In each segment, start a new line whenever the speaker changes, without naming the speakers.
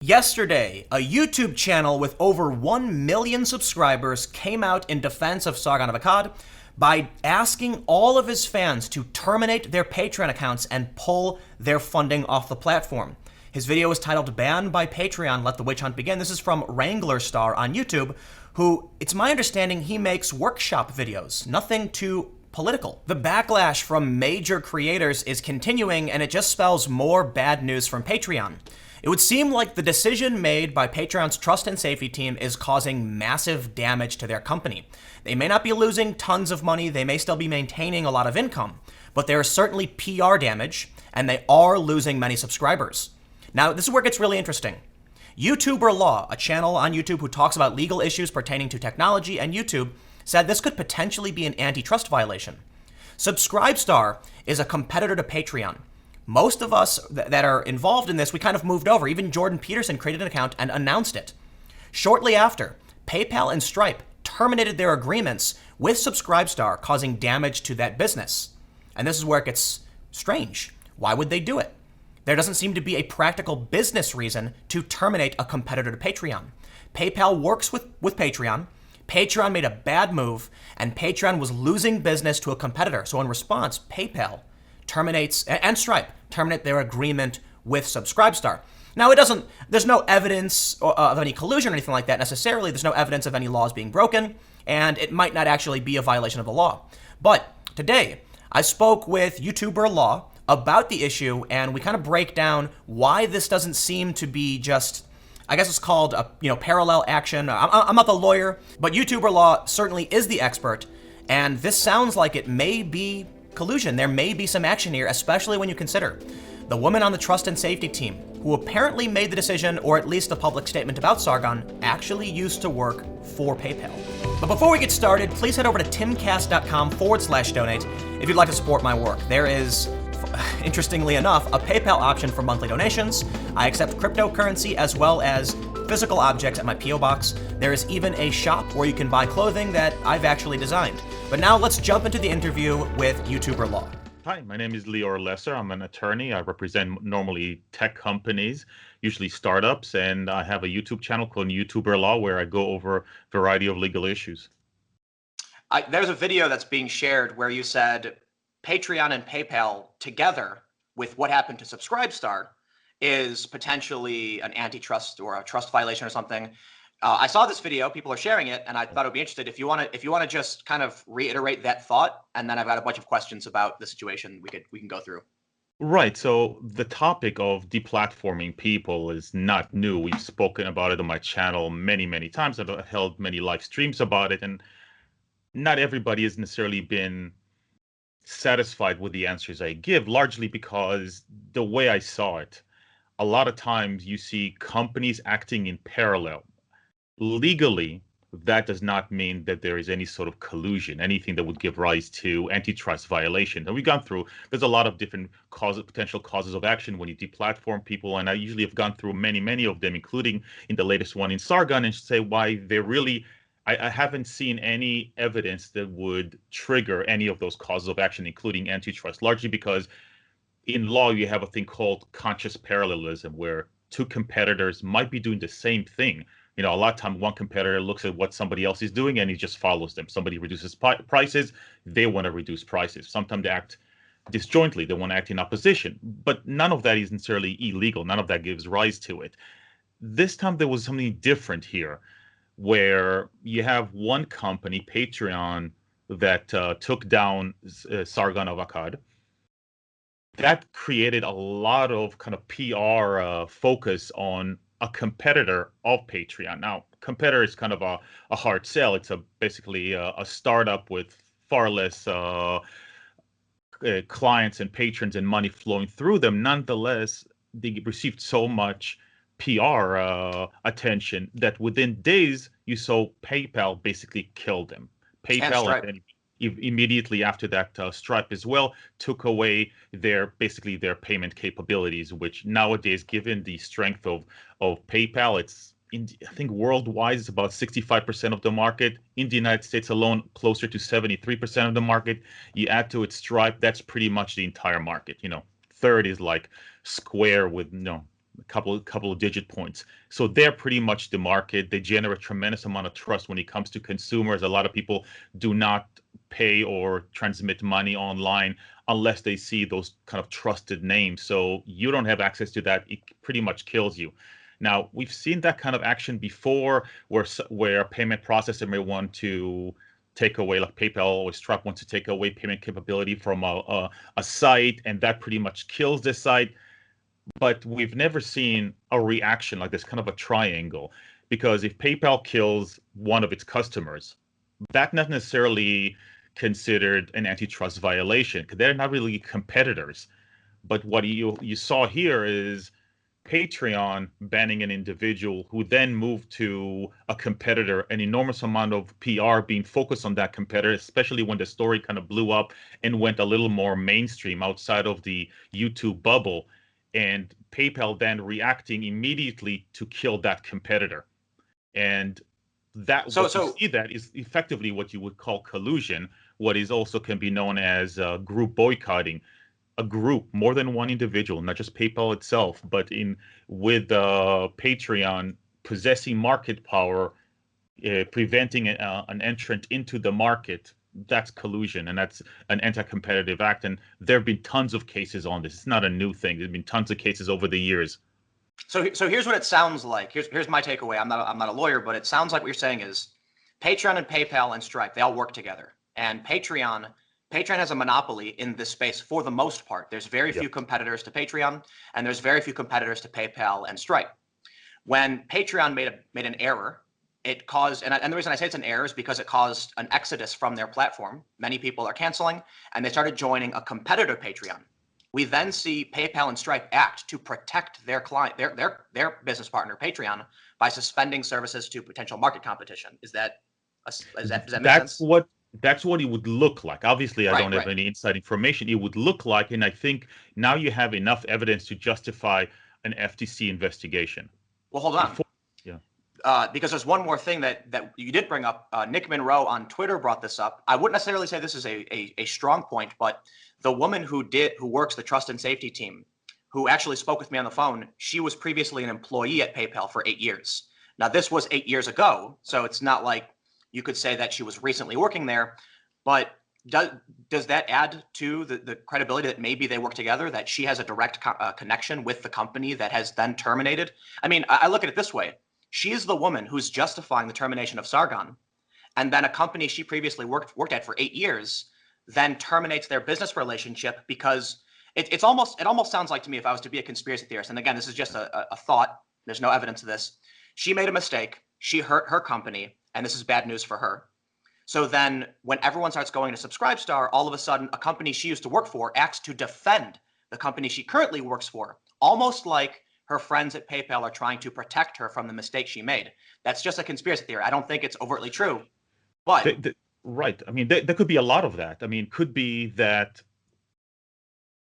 Yesterday, a YouTube channel with over 1 million subscribers came out in defense of Sargon of Akkad by asking all of his fans to terminate their Patreon accounts and pull their funding off the platform. His video is titled "Banned by Patreon, Let the Witch Hunt Begin." This is from Wrangler Star on YouTube, who, it's my understanding, he makes workshop videos, nothing too political. The backlash from major creators is continuing, and it just spells more bad news from Patreon. It would seem like the decision made by Patreon's trust and safety team is causing massive damage to their company. They may not be losing tons of money, they may still be maintaining a lot of income, but there is certainly PR damage, and they are losing many subscribers. Now, this is where it gets really interesting. YouTuber Law, a channel on YouTube who talks about legal issues pertaining to technology and YouTube, said this could potentially be an antitrust violation. Subscribestar is a competitor to Patreon. Most of us that are involved in this, we kind of moved over. Even Jordan Peterson created an account and announced it. Shortly after, PayPal and Stripe terminated their agreements with Subscribestar, causing damage to that business. And this is where it gets strange. Why would they do it? There doesn't seem to be a practical business reason to terminate a competitor to Patreon. PayPal works with Patreon. Patreon made a bad move, and Patreon was losing business to a competitor. So in response, PayPal terminates, and Stripe terminate their agreement with Subscribestar. Now, there's no evidence of any collusion or anything like that necessarily. There's no evidence of any laws being broken, and it might not actually be a violation of the law. But today, I spoke with YouTuber Law about the issue, and we kind of break down why this doesn't seem to be just, I guess it's called a parallel action. I'm not the lawyer, but YouTuber Law certainly is the expert, and this sounds like it may be collusion. There may be some action here, especially when you consider the woman on the trust and safety team, who apparently made the decision, or at least a public statement about Sargon, actually used to work for PayPal. But before we get started, please head over to timcast.com/donate if you'd like to support my work. There is, interestingly enough, a PayPal option for monthly donations. I accept cryptocurrency as well as physical objects at my P.O. box. There is even a shop where you can buy clothing that I've actually designed. But now let's jump into the interview with YouTuber Law.
Hi, my name is Lior Lesser. I'm an attorney. I represent normally tech companies, usually startups, and I have a YouTube channel called YouTuber Law where I go over a variety of legal issues.
There's a video that's being shared where you said Patreon and PayPal together with what happened to Subscribestar is potentially an antitrust or a trust violation or something. I saw this video, people are sharing it, and I thought it would be interested if you want to just kind of reiterate that thought, and then I've got a bunch of questions about the situation we can go through.
Right. So the topic of deplatforming people is not new. We've spoken about it on my channel many, many times. I've held many live streams about it, and not everybody has necessarily been satisfied with the answers I give, largely because the way I saw it, a lot of times you see companies acting in parallel. Legally, that does not mean that there is any sort of collusion, anything that would give rise to antitrust violation. And we've gone through, there's a lot of different potential causes of action when you deplatform people. And I usually have gone through many, many of them, including in the latest one in Sargon, and say why they're really, I haven't seen any evidence that would trigger any of those causes of action, including antitrust, largely because in law, you have a thing called conscious parallelism, where two competitors might be doing the same thing. A lot of times one competitor looks at what somebody else is doing and he just follows them. Somebody reduces prices, they want to reduce prices. Sometimes they act disjointly, they want to act in opposition. But none of that is necessarily illegal. None of that gives rise to it. This time there was something different here, where you have one company, Patreon, that took down Sargon of Akkad. That created a lot of kind of PR focus on a competitor of Patreon. Now, competitor is kind of a hard sell. It's basically a startup with far less clients and patrons and money flowing through them. Nonetheless, they received so much PR attention that within days, you saw PayPal basically kill them. PayPal and immediately after that, Stripe as well took away their payment capabilities, which nowadays, given the strength of PayPal, I think worldwide it's about 65% of the market. In the United States alone, closer to 73% of the market. You add to it Stripe, that's pretty much the entire market. Third is like Square with couple of digit points. So they're pretty much the market. They generate tremendous amount of trust when it comes to consumers. A lot of people do not pay or transmit money online unless they see those kind of trusted names. So you don't have access to that. It pretty much kills you. Now, we've seen that kind of action before where a payment processor may want to take away, like PayPal or Stripe wants to take away payment capability from a site, and that pretty much kills the site. But we've never seen a reaction like this, kind of a triangle, because if PayPal kills one of its customers, that's not necessarily considered an antitrust violation because they're not really competitors. But what you saw here is Patreon banning an individual who then moved to a competitor, an enormous amount of PR being focused on that competitor, especially when the story kind of blew up and went a little more mainstream outside of the YouTube bubble, and PayPal then reacting immediately to kill that competitor. And that you see that is effectively what you would call collusion, what is also can be known as group boycotting. A group, more than one individual, not just PayPal itself, but with Patreon possessing market power, preventing an entrant into the market. That's collusion, and that's an anti-competitive act. And there have been tons of cases on this. It's not a new thing. There's been tons of cases over the years.
So here's what it sounds like. Here's my takeaway. I'm not a lawyer, but it sounds like what you're saying is Patreon and PayPal and Stripe, they all work together. And Patreon has a monopoly in this space for the most part. There's very few competitors to Patreon, and there's very few competitors to PayPal and Stripe. When Patreon made an error, it caused, and the reason I say it's an error is because it caused an exodus from their platform. Many people are canceling, and they started joining a competitor Patreon. We then see PayPal and Stripe act to protect their client, their business partner Patreon, by suspending services to potential market competition. Does that make sense?
That's what it would look like. Obviously, I don't have any inside information. It would look like, and I think now you have enough evidence to justify an FTC investigation.
Well, hold on. Because there's one more thing that you did bring up. Nick Monroe on Twitter brought this up. I wouldn't necessarily say this is a strong point, but the woman who works the trust and safety team, who actually spoke with me on the phone, she was previously an employee at PayPal for 8 years. Now, this was 8 years ago, so it's not like you could say that she was recently working there, but does that add to the credibility that maybe they work together, that she has a direct connection with the company that has then terminated? I mean, I look at it this way. She is the woman who's justifying the termination of Sargon, and then a company she previously worked at for 8 years then terminates their business relationship because it almost sounds like to me, if I was to be a conspiracy theorist, and again, this is just a thought, there's no evidence of this, she made a mistake, she hurt her company, and this is bad news for her. So then when everyone starts going to Subscribestar, all of a sudden a company she used to work for acts to defend the company she currently works for, almost like her friends at PayPal are trying to protect her from the mistake she made. That's just a conspiracy theory. I don't think it's overtly true, but...
Right. I mean, there could be a lot of that. I mean, could be that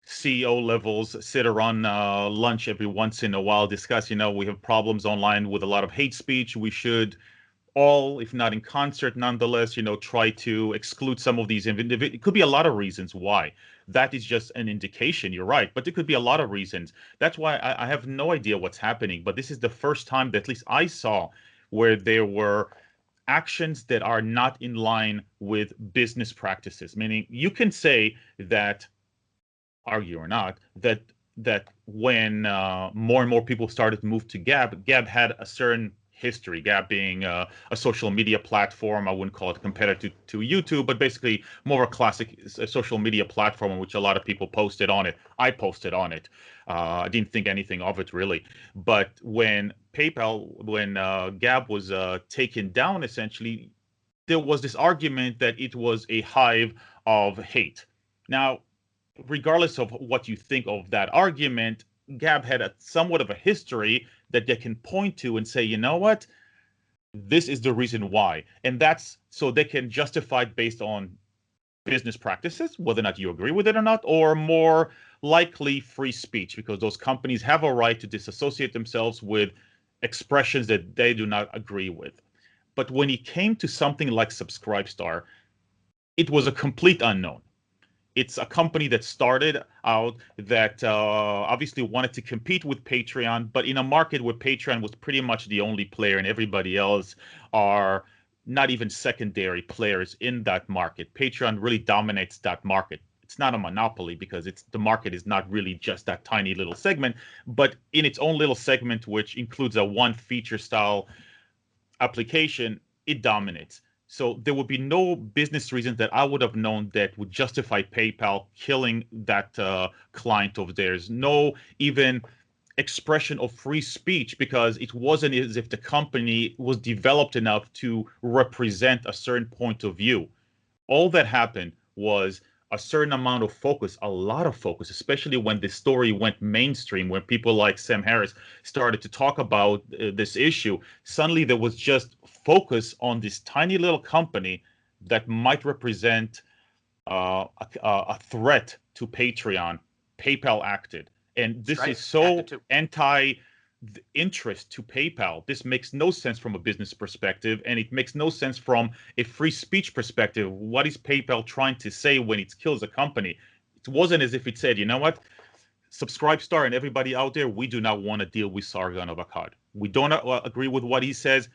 CEO levels sit around lunch every once in a while, discuss, we have problems online with a lot of hate speech. We should all, if not in concert, nonetheless, try to exclude some of these individuals. It could be a lot of reasons why. That is just an indication. You're right. But there could be a lot of reasons. That's why I have no idea what's happening. But this is the first time that at least I saw where there were actions that are not in line with business practices. Meaning you can say that, argue or not, that when more and more people started to move to Gab had a certain history, Gab being a social media platform. I wouldn't call it a competitor to YouTube, but basically more a classic social media platform in which a lot of people posted on it. I posted on it. I didn't think anything of it really. But when Gab was taken down, essentially, there was this argument that it was a hive of hate. Now, regardless of what you think of that argument, Gab had somewhat of a history that they can point to and say, you know what, this is the reason why. And that's so they can justify it based on business practices, whether or not you agree with it or not, or more likely free speech, because those companies have a right to disassociate themselves with expressions that they do not agree with. But when it came to something like Subscribestar, it was a complete unknown. It's a company that started out that obviously wanted to compete with Patreon, but in a market where Patreon was pretty much the only player and everybody else are not even secondary players in that market. Patreon really dominates that market. It's not a monopoly because the market is not really just that tiny little segment, but in its own little segment, which includes a one feature style application, it dominates. So there would be no business reason that I would have known that would justify PayPal killing that client of theirs. No even expression of free speech, because it wasn't as if the company was developed enough to represent a certain point of view. All that happened was a certain amount of focus, a lot of focus, especially when the story went mainstream, when people like Sam Harris started to talk about this issue. Suddenly there was just focus on this tiny little company that might represent a threat to Patreon. PayPal acted. And this is so anti interest to PayPal. This makes no sense from a business perspective, and it makes no sense from a free speech perspective. What is PayPal trying to say when it kills a company? It wasn't as if it said, you know what, Subscribestar and everybody out there, we do not want to deal with Sargon of Akkad. We don't agree with what he says.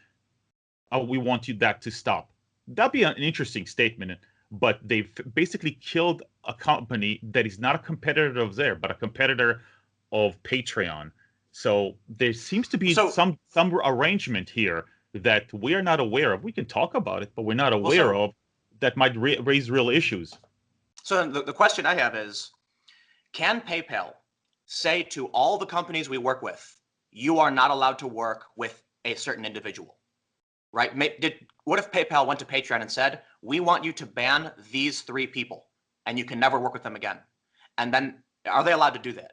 We want you that to stop. That'd be an interesting statement. But they've basically killed a company that is not a competitor of theirs, but a competitor of Patreon. So there seems to be some arrangement here that we are not aware of. We can talk about it, but we're not aware of that might raise real issues.
So the question I have is, can PayPal say to all the companies we work with, you are not allowed to work with a certain individual, right? What if PayPal went to Patreon and said, we want you to ban these 3 people and you can never work with them again? And then are they allowed to do that?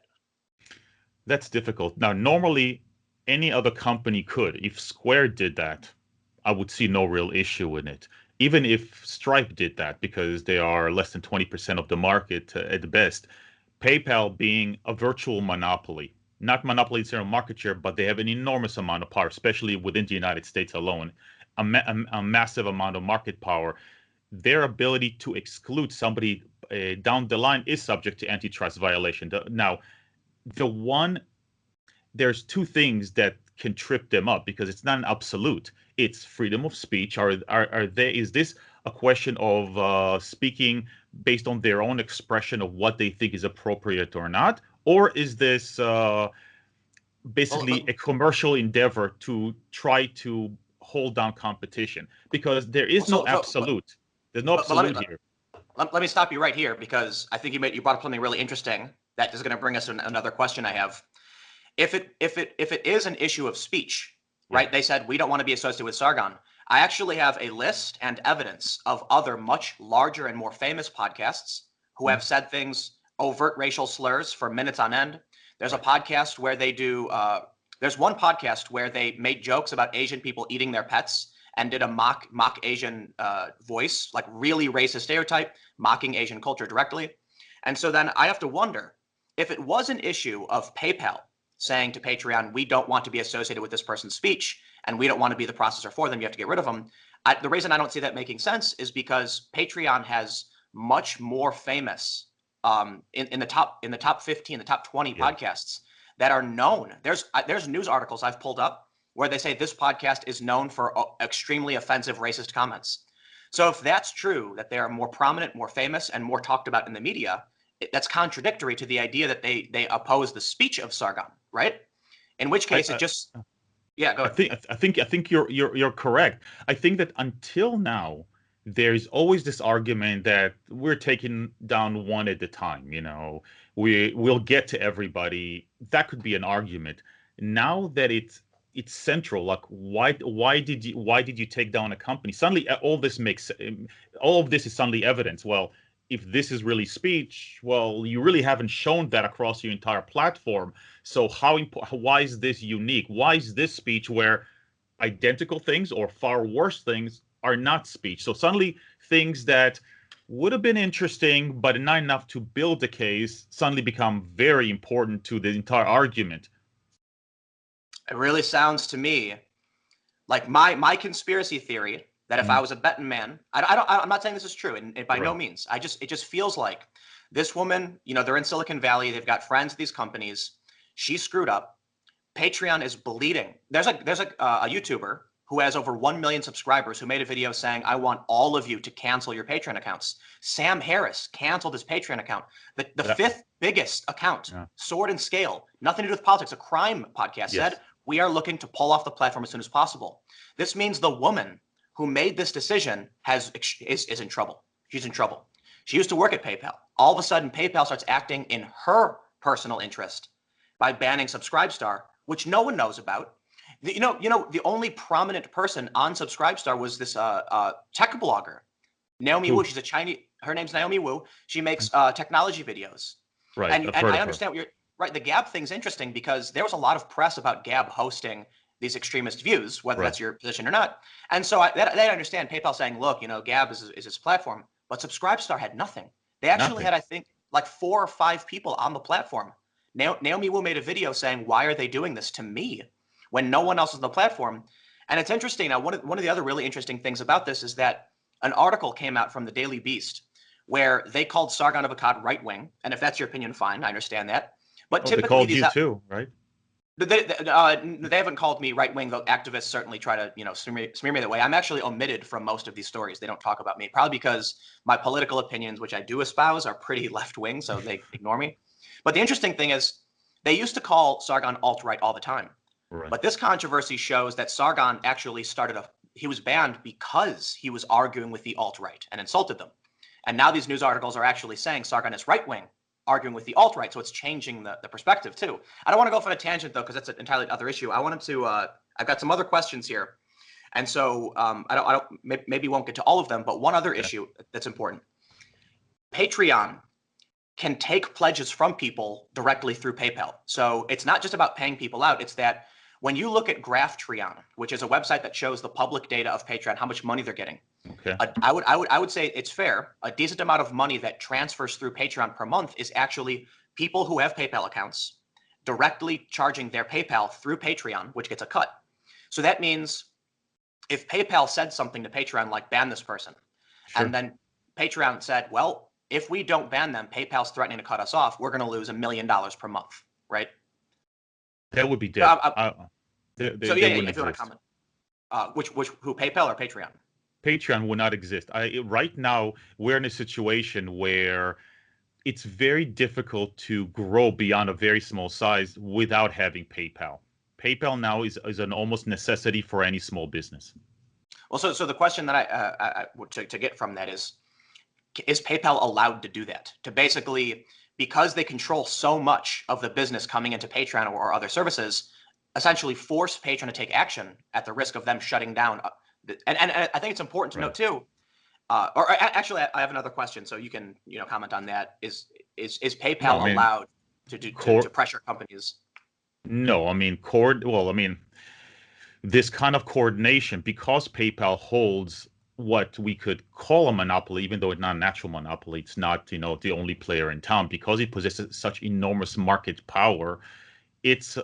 That's difficult. Now, normally, any other company could. If Square did that, I would see no real issue in it. Even if Stripe did that, because they are less than 20% of the market at the best. PayPal being a virtual monopoly, not monopoly in terms of market share, but they have an enormous amount of power, especially within the United States alone, a massive amount of market power. Their ability to exclude somebody down the line is subject to antitrust violation. Now, there's 2 things that can trip them up, because it's not an absolute. It's freedom of speech. Is this a question of speaking based on their own expression of what they think is appropriate or not? Or is this basically a commercial endeavor to try to hold down competition? Because there is no absolute. There's no absolute here.
Let me stop you right here, because I think you brought up something really interesting that is going to bring us to another question I have. If it is an issue of speech, right? They said we don't want to be associated with Sargon. I actually have a list and evidence of other much larger and more famous podcasts who have said things, overt racial slurs for minutes on end. There's a podcast where they do. There's one podcast where they made jokes about Asian people eating their pets and did a mock Asian voice, like really racist stereotype, mocking Asian culture directly. And so then I have to wonder, if it was an issue of PayPal saying to Patreon, we don't want to be associated with this person's speech and we don't want to be the processor for them, you have to get rid of them. The reason I don't see that making sense is because Patreon has much more famous in the top 15, the top 20 podcasts that are known. There's news articles I've pulled up where they say this podcast is known for extremely offensive racist comments. So if that's true, that they are more prominent, more famous, and more talked about in the media, that's contradictory to the idea that they oppose the speech of Sargon, right? In which case, go ahead.
I think you're correct. I think that until now, there's always this argument that we're taking down one at a time. We'll get to everybody. That could be an argument. Now that it's central, like why did you take down a company? Suddenly, all of this is suddenly evidence. Well, if this is really speech, well, you really haven't shown that across your entire platform. So why is this unique? Why is this speech where identical things or far worse things are not speech? So suddenly things that would have been interesting but not enough to build a case suddenly become very important to the entire argument.
It really sounds to me like my conspiracy theory that if I was a betting man, I'm not saying this is true, and by no means. It just feels like This woman, they're in Silicon Valley. They've got friends at these companies. She screwed up. Patreon is bleeding. There's a YouTuber who has over 1 million subscribers who made a video saying, I want all of you to cancel your Patreon accounts. Sam Harris canceled his Patreon account. The fifth biggest account, Sword and Scale, nothing to do with politics, a crime podcast, said, we are looking to pull off the platform as soon as possible. This means the woman who made this decision is in trouble. She's in trouble. She used to work at PayPal. All of a sudden, PayPal starts acting in her personal interest by banning Subscribestar, which no one knows about. The only prominent person on Subscribestar was this tech blogger, Naomi Wu. She's a Chinese. Her name's Naomi Wu. She makes technology videos.
Right.
And I understand what you're right. The Gab thing's interesting because there was a lot of press about Gab hosting these extremist views, whether that's your position or not. And so I understand PayPal saying, look, Gab is its platform, but Subscribestar had nothing. They actually had, I think, like 4 or 5 people on the platform. Naomi Wu made a video saying, why are they doing this to me when no one else is on the platform? And it's interesting. Now, one of the other really interesting things about this is that an article came out from the Daily Beast where they called Sargon of Akkad right-wing. And if that's your opinion, fine. I understand that. But typically,
they called you too, right?
They haven't called me right-wing, though activists certainly try to, smear me that way. I'm actually omitted from most of these stories. They don't talk about me, probably because my political opinions, which I do espouse, are pretty left-wing, so they ignore me. But the interesting thing is they used to call Sargon alt-right all the time. Right. But this controversy shows that Sargon actually he was banned because he was arguing with the alt-right and insulted them. And now these news articles are actually saying Sargon is right-wing, arguing with the alt-right. So it's changing the perspective too. I don't want to go off on a tangent though, because that's an entirely other issue. I wanted to, I've got some other questions here. And so maybe won't get to all of them, but one other issue that's important. Patreon can take pledges from people directly through PayPal. So it's not just about paying people out. It's that when you look at Graphtreon, which is a website that shows the public data of Patreon, how much money they're getting. Okay. I would say it's fair. A decent amount of money that transfers through Patreon per month is actually people who have PayPal accounts directly charging their PayPal through Patreon, which gets a cut. So that means if PayPal said something to Patreon like ban this person, and then Patreon said, well, if we don't ban them, PayPal's threatening to cut us off, we're going to lose $1 million per month, right?
That would be dead.
If you want to comment, who, PayPal or Patreon?
Patreon will not exist. Right now, we're in a situation where it's very difficult to grow beyond a very small size without having PayPal. PayPal now is an almost necessity for any small business.
Well, so the question that I to get from that is PayPal allowed to do that? To basically, because they control so much of the business coming into Patreon or other services, essentially force Patreon to take action at the risk of them shutting down. And I think it's important to note too, or actually, I have another question, so you can comment on that. Is PayPal allowed to pressure companies?
No, this kind of coordination, because PayPal holds what we could call a monopoly, even though it's not an actual monopoly, it's not the only player in town, because it possesses such enormous market power. It's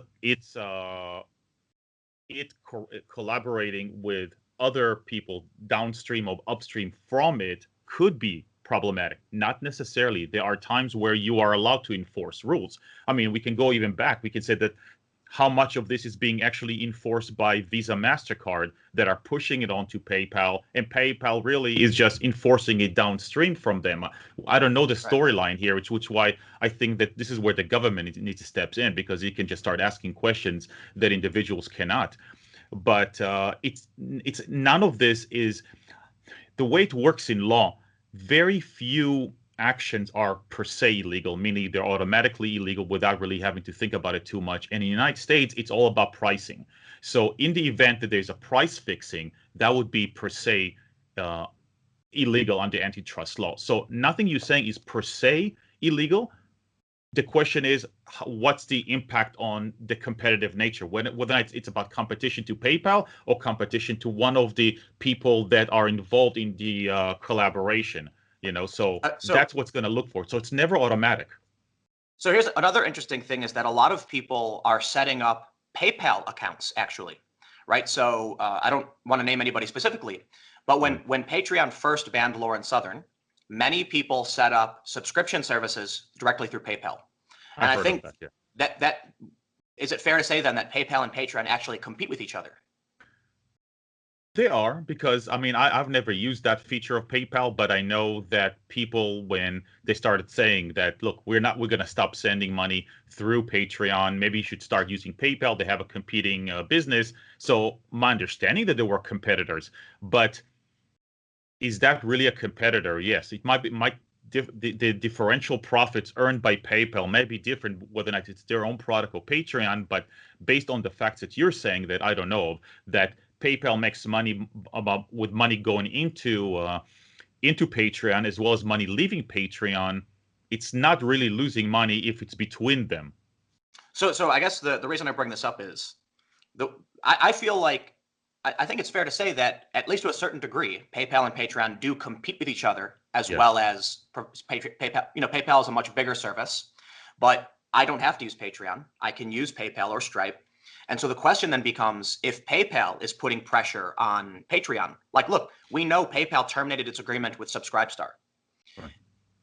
collaborating with other people downstream or upstream from it could be problematic. Not necessarily. There are times where you are allowed to enforce rules. We can go even back. We can say that how much of this is being actually enforced by Visa, MasterCard that are pushing it onto PayPal, and PayPal really is just enforcing it downstream from them. I don't know the storyline here, which why I think that this is where the government needs to step in, because it can just start asking questions that individuals cannot. But it's none of this is the way it works in law. Very few actions are per se illegal, meaning they're automatically illegal without really having to think about it too much. And in the United States, it's all about pricing. So in the event that there's a price fixing, that would be per se illegal under antitrust law. So nothing you're saying is per se illegal. The question is, what's the impact on the competitive nature? Whether it's about competition to PayPal or competition to one of the people that are involved in the collaboration. So that's what's going to look for. So it's never automatic.
So here's another interesting thing is that a lot of people are setting up PayPal accounts, actually, right? So I don't want to name anybody specifically, but when Patreon first banned Lauren Southern, many people set up subscription services directly through PayPal. And
I've
I
heard of
think
that, yeah.
that is it fair to say then that PayPal and Patreon actually compete with each other?
They are, because I mean I've never used that feature of PayPal, but I know that people, when they started saying that, look, we're going to stop sending money through Patreon, maybe you should start using PayPal. They have a competing business. So my understanding that there were competitors, but is that really a competitor? Yes, it might be. The differential profits earned by PayPal may be different whether or not it's their own product or Patreon, but based on the facts that you're saying, that I don't know of, that PayPal makes money with money going into Patreon as well as money leaving Patreon, it's not really losing money if it's between them.
So I guess the reason I bring this up is I feel like I think it's fair to say that at least to a certain degree, PayPal and Patreon do compete with each other, as
Yes.
well as PayPal. PayPal is a much bigger service, but I don't have to use Patreon. I can use PayPal or Stripe. And so the question then becomes, if PayPal is putting pressure on Patreon, like, look, we know PayPal terminated its agreement with Subscribestar.
Right.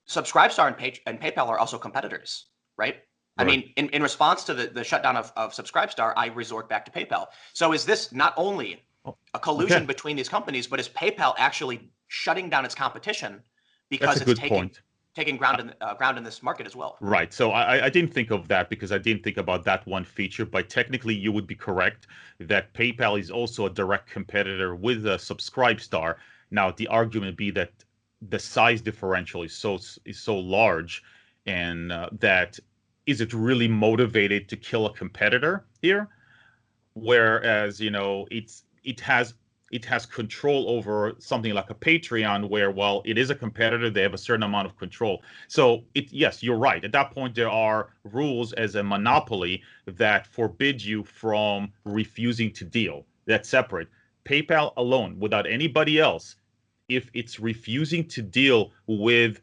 Subscribestar and PayPal are also competitors, right? I
Right.
mean, in response to the shutdown of Subscribestar, I resort back to PayPal. So is this not only a collusion
Okay.
between these companies, but is PayPal actually shutting down its competition
That's
because
a
it's
good point.
taking ground in this market as well?
Right. So I didn't think of that because I didn't think about that one feature, but technically you would be correct that PayPal is also a direct competitor with a Subscribestar. Now, the argument would be that the size differential is so large, and that is it really motivated to kill a competitor here? Whereas, it has control over something like a Patreon, where, while it is a competitor, they have a certain amount of control. So yes, you're right. At that point, there are rules as a monopoly that forbid you from refusing to deal. That's separate. PayPal alone, without anybody else, if it's refusing to deal with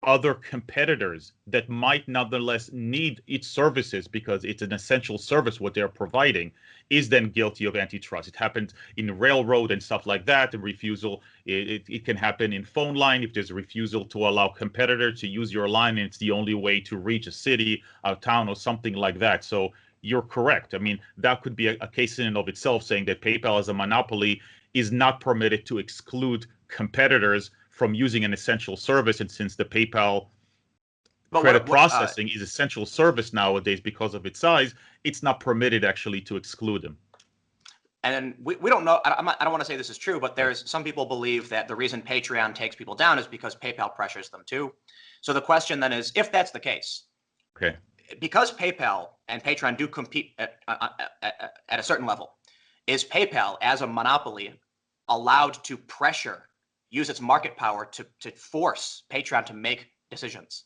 other competitors that might nonetheless need its services because it's an essential service what they're providing, is then guilty of antitrust. It happens in railroad and stuff like that. The refusal, it can happen in phone line if there's a refusal to allow competitor to use your line and it's the only way to reach a city, a town, or something like that. So you're correct. I mean, that could be a case in and of itself, saying that PayPal as a monopoly is not permitted to exclude competitors from using an essential service. And since the PayPal credit processing is essential service nowadays because of its size, it's not permitted actually to exclude them.
And we don't know. I don't want to say this is true, but there's some people believe that the reason Patreon takes people down is because PayPal pressures them too. So the question then is, if that's the case,
okay,
because PayPal and Patreon do compete at a certain level, is PayPal as a monopoly allowed to use its market power to force Patreon to make decisions?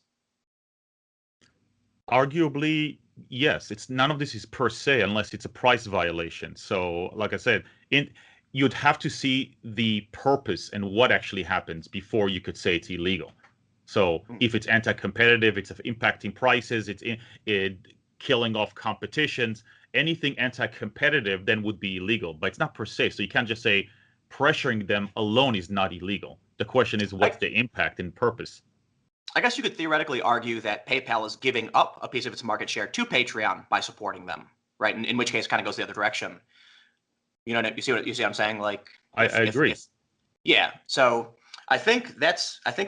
Arguably, yes. It's none of this is per se unless it's a price violation. So, like I said, you'd have to see the purpose and what actually happens before you could say it's illegal. So, if it's anti-competitive, it's impacting prices, it's killing off competitions, anything anti-competitive then would be illegal. But it's not per se. So you can't just say pressuring them alone is not illegal. The question is, what's the impact and purpose?
I guess you could theoretically argue that PayPal is giving up a piece of its market share to Patreon by supporting them, right? In which case, kind of goes the other direction. You see what I'm saying? Like,
I agree.
Yeah. So I think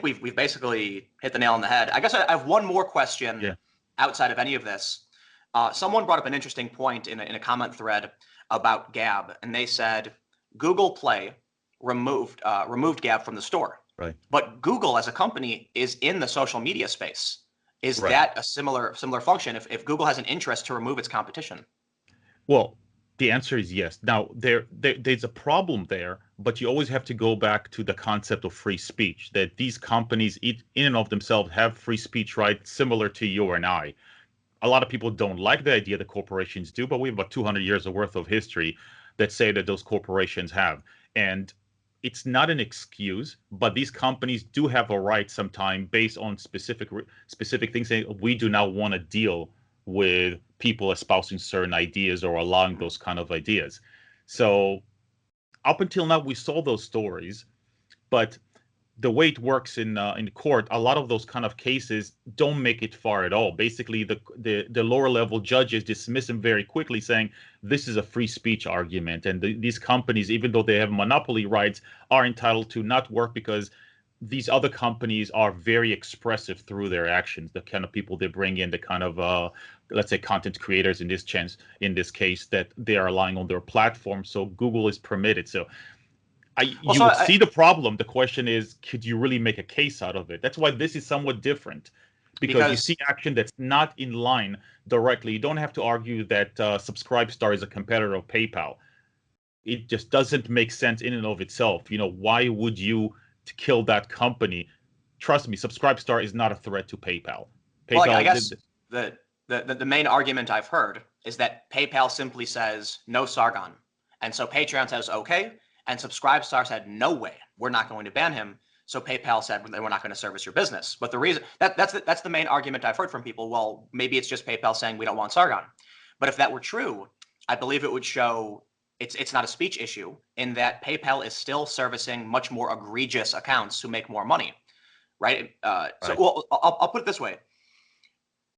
we've basically hit the nail on the head. I guess I have one more question outside of any of this. Someone brought up an interesting point in a comment thread about Gab, and they said Google Play removed Gab from the store.
Right.
But Google as a company is in the social media space. Is
Right.
that a similar function if Google has an interest to remove its competition?
Well, the answer is yes. Now, there's a problem there, but you always have to go back to the concept of free speech, that these companies in and of themselves have free speech rights similar to you and I. A lot of people don't like the idea that corporations do, but we have about 200 years of worth of history that say that those corporations have. And it's not an excuse, but these companies do have a right sometime based on specific things, saying we do not want to deal with people espousing certain ideas or allowing those kind of ideas. So up until now, we saw those stories, but the way it works in court, a lot of those kind of cases don't make it far at all. Basically, the lower level judges dismiss them very quickly, saying this is a free speech argument, and these companies, even though they have monopoly rights, are entitled to not work because these other companies are very expressive through their actions. The kind of people they bring in, the kind of let's say content creators in this case, that they are relying on their platform. So Google is permitted. So you would see the problem. The question is, could you really make a case out of it? That's why this is somewhat different, because you see action that's not in line directly. You don't have to argue that Subscribestar is a competitor of PayPal. It just doesn't make sense in and of itself. Why would you kill that company? Trust me, Subscribestar is not a threat to PayPal.
Well, I guess the main argument I've heard is that PayPal simply says no Sargon, and so Patreon says okay. And Subscribestar said, no way, we're not going to ban him. So PayPal said, we're not going to service your business. But the reason that's the main argument I've heard from people. Well, maybe it's just PayPal saying we don't want Sargon. But if that were true, I believe it would show it's not a speech issue, in that PayPal is still servicing much more egregious accounts who make more money, right? So, well, I'll put it this way.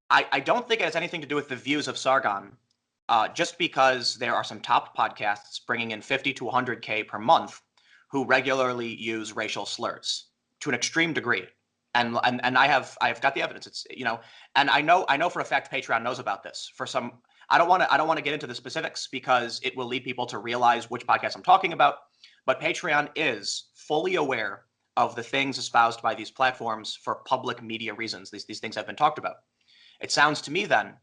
I don't think it has anything to do with the views of Sargon. Just because there are some top podcasts bringing in 50 to 100K per month who regularly use racial slurs to an extreme degree, and I've got the evidence. It's and I know for a fact Patreon knows about this. For some, I don't want to get into the specifics because it will lead people to realize which podcast I'm talking about. But Patreon is fully aware of the things espoused by these platforms for public media reasons. These things have been talked about. It sounds to me then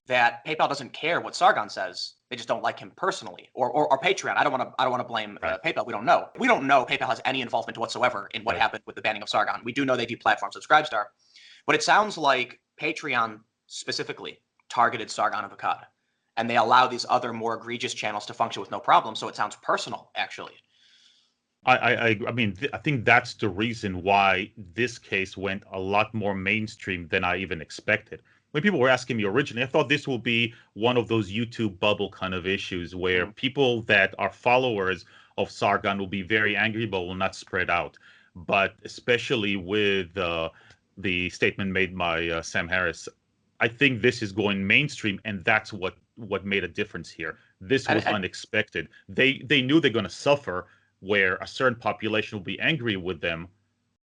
that PayPal doesn't care what Sargon says. They just don't like him personally, or Patreon. I don't want to blame PayPal. We don't know. We don't know PayPal has any involvement whatsoever in what happened with the banning of Sargon. We do know they deplatformed Subscribestar, but it sounds like Patreon specifically targeted Sargon of Akkad, and they allow these other more egregious channels to function with no problem. So it sounds personal, actually.
I mean, I think that's the reason why this case went a lot more mainstream than I even expected. When people were asking me originally, I thought this will be one of those YouTube bubble kind of issues where people that are followers of Sargon will be very angry, but will not spread out. But especially with the statement made by Sam Harris, I think this is going mainstream, and that's what made a difference here. This was unexpected. They knew they're going to suffer, where a certain population will be angry with them.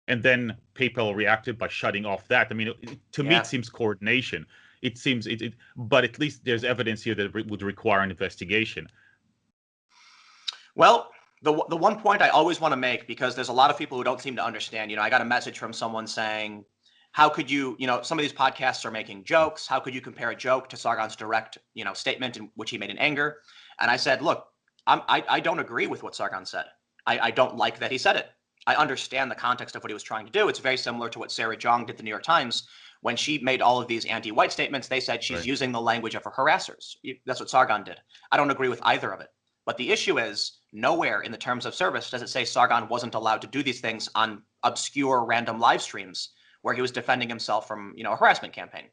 And then PayPal reacted by shutting off that. I mean, to me, it seems coordination. It seems but at least there's evidence here that it would require an investigation.
Well, the one point I always want to make, because there's a lot of people who don't seem to understand. I got a message from someone saying, how could you, some of these podcasts are making jokes. How could you compare a joke to Sargon's direct, statement in which he made in anger? And I said, look, I don't agree with what Sargon said. I don't like that he said it. I understand the context of what he was trying to do. It's very similar to what Sarah Jong did at the New York Times. When she made all of these anti-white statements, they said she's using the language of her harassers. That's what Sargon did. I don't agree with either of it. But the issue is, nowhere in the terms of service does it say Sargon wasn't allowed to do these things on obscure random live streams where he was defending himself from, a harassment campaign.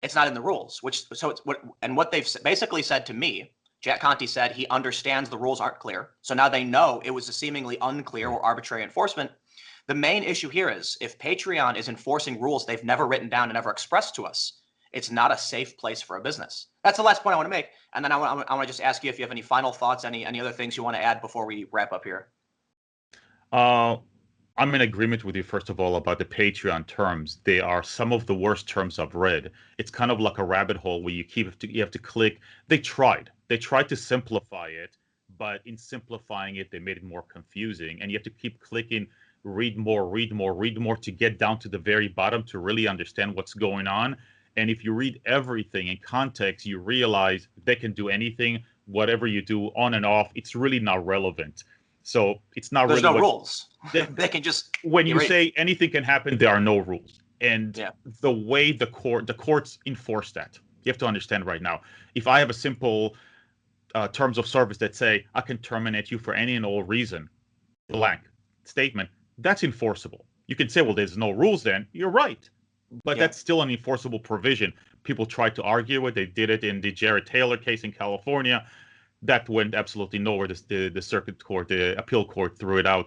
It's not in the rules. What they've basically said to me, Jack Conte said he understands the rules aren't clear. So now they know it was a seemingly unclear or arbitrary enforcement. The main issue here is, if Patreon is enforcing rules they've never written down and never expressed to us, it's not a safe place for a business. That's the last point I want to make. And then I want to just ask you if you have any final thoughts, any other things you want to add before we wrap up here.
I'm in agreement with you, first of all, about the Patreon terms. They are some of the worst terms I've read. It's kind of like a rabbit hole where you have to click. They tried to simplify it, but in simplifying it, they made it more confusing. And you have to keep clicking, read more to get down to the very bottom to really understand what's going on. And if you read everything in context, you realize they can do anything, whatever you do on and off. It's really not relevant. So it's not
There's
really
no rules. They can just,
when you say anything can happen, there are no rules. And the way the courts enforce that, you have to understand right now. If I have a simple terms of service that say I can terminate you for any and all reason, blank statement, that's enforceable. You can say, well, there's no rules then. You're right. But that's still an enforceable provision. People tried to argue it. They did it in the Jared Taylor case in California. That went absolutely nowhere. The circuit court, the appeal court threw it out.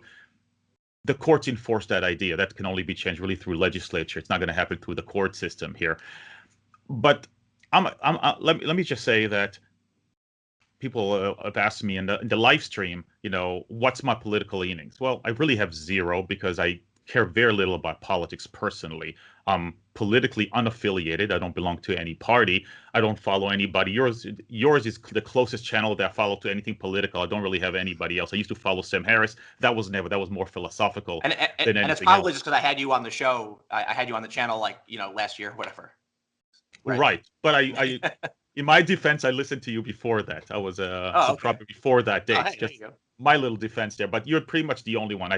the courts enforce that idea. That can only be changed really through legislature. It's not going to happen through the court system here. But let me just say that people have asked me in the live stream, what's my political leanings? Well, I really have zero because I care very little about politics personally. I'm politically unaffiliated. I don't belong to any party. I don't follow anybody. Yours is the closest channel that I follow to anything political. I don't really have anybody else. I used to follow Sam Harris. That was more philosophical
and
than anything else.
It's probably just because I had you on the show. I had you on the channel last year, whatever.
Right. But I in my defense, I listened to you before that. I was probably before that date.
Hey,
just my little defense there. But you're pretty much the only one.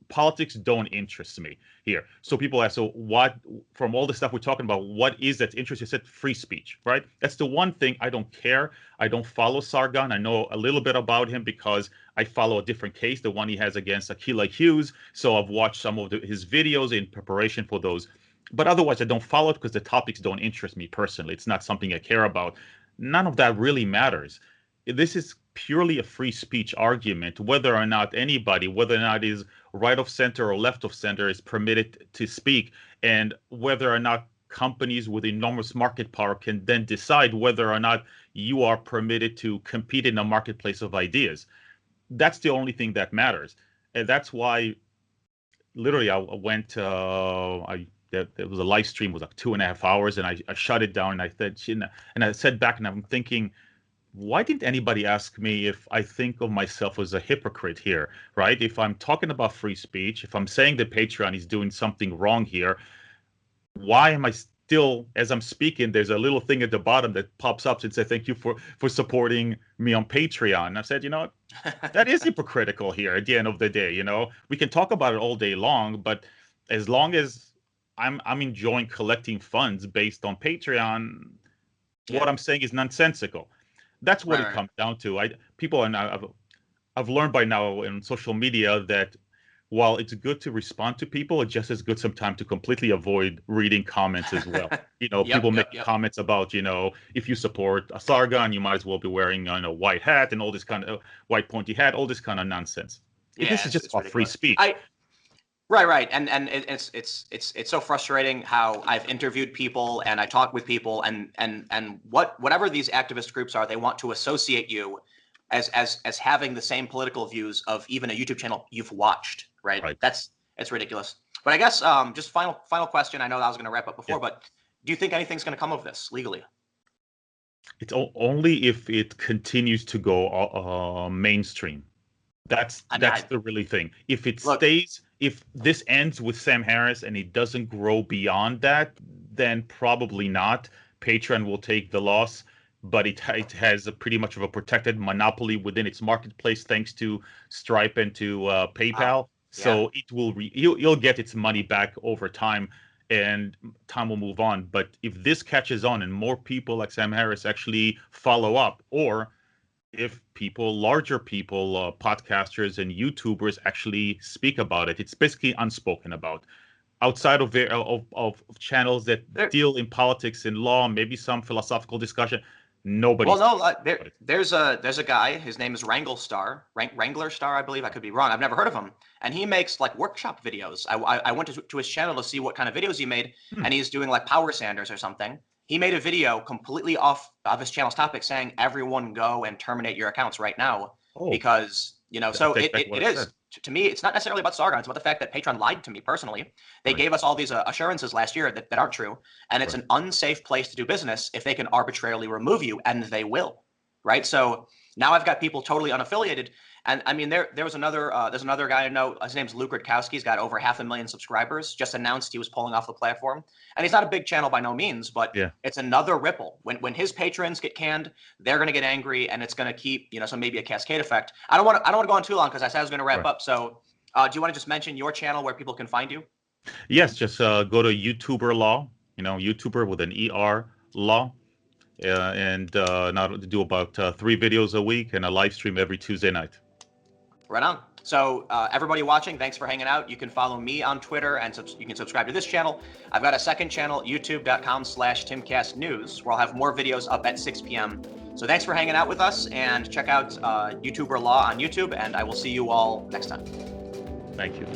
Politics don't interest me here. So people ask, so what, from all the stuff we're talking about, what is that interest? You said free speech, right? That's the one thing I don't care. I don't follow Sargon. I know a little bit about him because I follow a different case, the one he has against Akilah Hughes. So I've watched some of his videos in preparation for those. But otherwise, I don't follow it because the topics don't interest me personally. It's not something I care about. None of that really matters. This is purely a free speech argument, whether or not anybody, whether or not is right of center or left of center, is permitted to speak, and whether or not companies with enormous market power can then decide whether or not you are permitted to compete in a marketplace of ideas. That's the only thing that matters. And that's why literally I went, there was a live stream, it was like 2.5 hours, and I shut it down, and I said back, and I'm thinking, why didn't anybody ask me if I think of myself as a hypocrite here, right? If I'm talking about free speech, if I'm saying that Patreon is doing something wrong here, why am I still, as I'm speaking, there's a little thing at the bottom that pops up and says, thank you for supporting me on Patreon. And I said, that is hypocritical here at the end of the day. We can talk about it all day long, but as long as I'm enjoying collecting funds based on Patreon, what I'm saying is nonsensical. That's what it comes down to. I've learned by now in social media that while it's good to respond to people, it's just as good sometimes to completely avoid reading comments as well. People make comments about, if you support a Sargon, you might as well be wearing a white hat and all this kind of white pointy hat, all this kind of nonsense.
Yeah,
this is just about free speech.
Right, and it's so frustrating how I've interviewed people and I talk with people and whatever these activist groups are, they want to associate you as having the same political views of even a YouTube channel you've watched, right? It's ridiculous. But I guess just final question. I know I was going to wrap up before, but do you think anything's going to come of this legally?
It's only if it continues to go mainstream. That's the really thing. If it stays, if this ends with Sam Harris and it doesn't grow beyond that, then probably not. Patreon will take the loss, but it has a pretty much of a protected monopoly within its marketplace thanks to Stripe and to PayPal. So it will you'll get its money back over time, and time will move on. But if this catches on and more people like Sam Harris actually follow up, or if larger people, podcasters and YouTubers actually speak about it, it's basically unspoken about. Outside of channels that deal in politics and law, maybe some philosophical discussion, nobody.
Well, no, there's a guy. His name is Wrangler Star, I believe. I could be wrong. I've never heard of him, and he makes like workshop videos. I went to his channel to see what kind of videos he made, and he's doing like power sanders or something. He made a video completely off of his channel's topic saying, everyone go and terminate your accounts right now. Because, so it is. To me, it's not necessarily about Sargon. It's about the fact that Patreon lied to me personally. They gave us all these assurances last year that aren't true. And it's an unsafe place to do business if they can arbitrarily remove you, and they will. Right. So now I've got people totally unaffiliated. And I mean, there's another guy I know. His name's Luke Rutkowski. He's got over 500,000 subscribers. Just announced he was pulling off the platform, and he's not a big channel by no means, but it's another ripple. When his patrons get canned, they're going to get angry, and it's going to keep so maybe a cascade effect. I don't want to go on too long because I said I was going to wrap up. So do you want to just mention your channel where people can find you?
Yes, just go to YouTuber Law. YouTuber with an ER Law. And now do about 3 videos a week and a live stream every Tuesday night.
Right on. So everybody watching, thanks for hanging out. You can follow me on Twitter, and you can subscribe to this channel. I've got a second channel, youtube.com/TimCastNews, where I'll have more videos up at 6 p.m. So thanks for hanging out with us, and check out YouTuber Law on YouTube, and I will see you all next time.
Thank you.